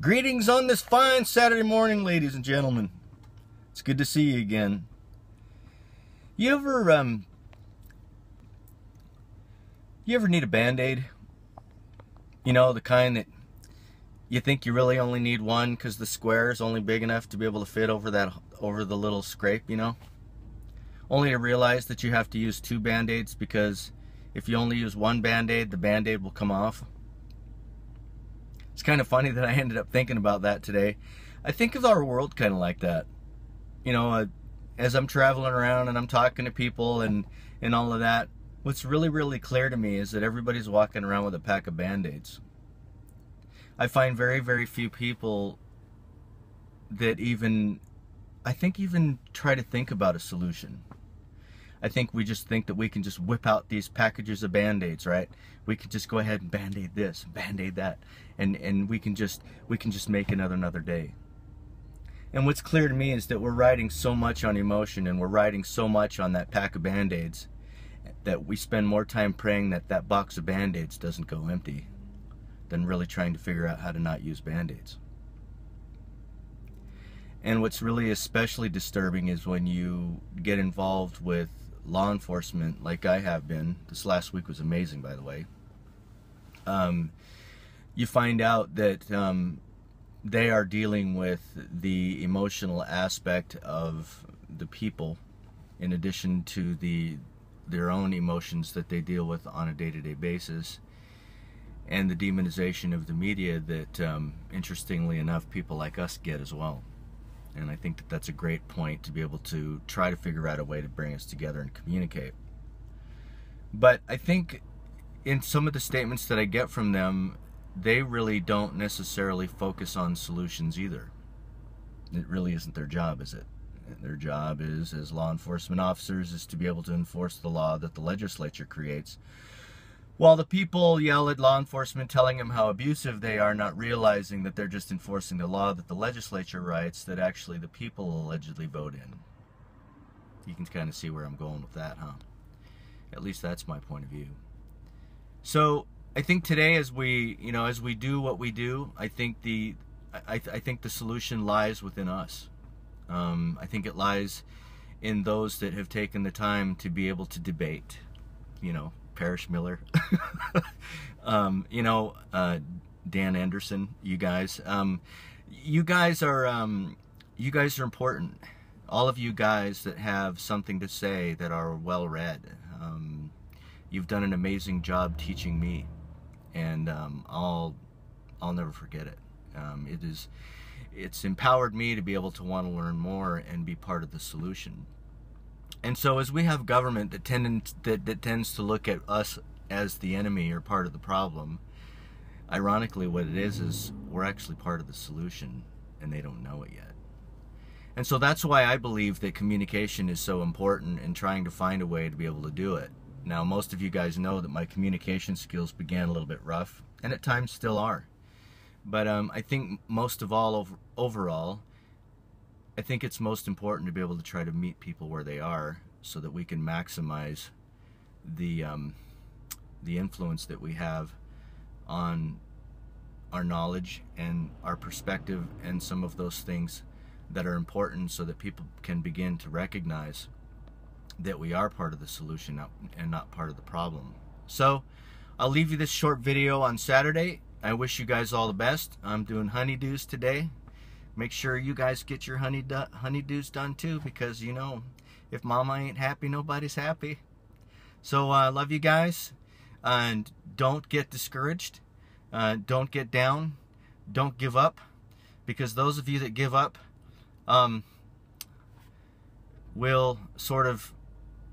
Greetings on this fine Saturday morning, ladies and gentlemen. It's good to see you again. You ever need a Band-Aid? You know, the kind that you think you really only need one because the square is only big enough to be able to fit over the little scrape, you know? Only to realize that you have to use two Band-Aids because if you only use one Band-Aid, the Band-Aid will come off. It's kind of funny that I ended up thinking about that today. I think of our world kind of like that. You know, as I'm traveling around and I'm talking to people and all of that, what's really clear to me is that everybody's walking around with a pack of Band-Aids. I find very few people that even try to think about a solution. I think we just think that we can just whip out these packages of Band-Aids, right? We can just go ahead and Band-Aid this, Band-Aid that, and we can just make another day. And what's clear to me is that we're riding so much on emotion and we're riding so much on that pack of Band-Aids that we spend more time praying that that box of Band-Aids doesn't go empty than really trying to figure out how to not use Band-Aids. And what's really especially disturbing is when you get involved with law enforcement like I have been. This last week was amazing, by the way. You find out that they are dealing with the emotional aspect of the people in addition to their own emotions that they deal with on a day-to-day basis, and the demonization of the media that interestingly enough people like us get as well. And I think that that's a great point to be able to try to figure out a way to bring us together and communicate. But I think in some of the statements that I get from them, they really don't necessarily focus on solutions either. It really isn't their job, is it? Their job is, as law enforcement officers, is to be able to enforce the law that the legislature creates. While the people yell at law enforcement telling them how abusive they are, not realizing that they're just enforcing the law that the legislature writes that actually the people allegedly vote in. You can kind of see where I'm going with that, huh? At least that's my point of view. So I think today, as we do what we do, I think the solution lies within us. I think it lies in those that have taken the time to be able to debate, you know, Parrish Miller, Dan Anderson, you guys are important. All of you guys that have something to say, that are well read, you've done an amazing job teaching me, and I'll never forget it. It's empowered me to be able to want to learn more and be part of the solution. And so as we have government that tends to look at us as the enemy or part of the problem, ironically what it is we're actually part of the solution and they don't know it yet. And so that's why I believe that communication is so important and trying to find a way to be able to do it. Now, most of you guys know that my communication skills began a little bit rough, and at times still are. But I think most of all, overall, I think it's most important to be able to try to meet people where they are so that we can maximize the influence that we have on our knowledge and our perspective and some of those things that are important so that people can begin to recognize that we are part of the solution and not part of the problem. So I'll leave you this short video on Saturday. I wish you guys all the best. I'm doing honeydews today. Make sure you guys get your honeydews done too, because you know, if mama ain't happy, nobody's happy. So I love you guys, and don't get discouraged. Don't get down. Don't give up, because those of you that give up will sort of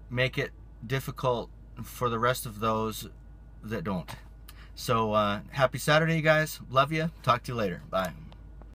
make it difficult for the rest of those that don't. So happy Saturday, you guys. Love you. Talk to you later. Bye.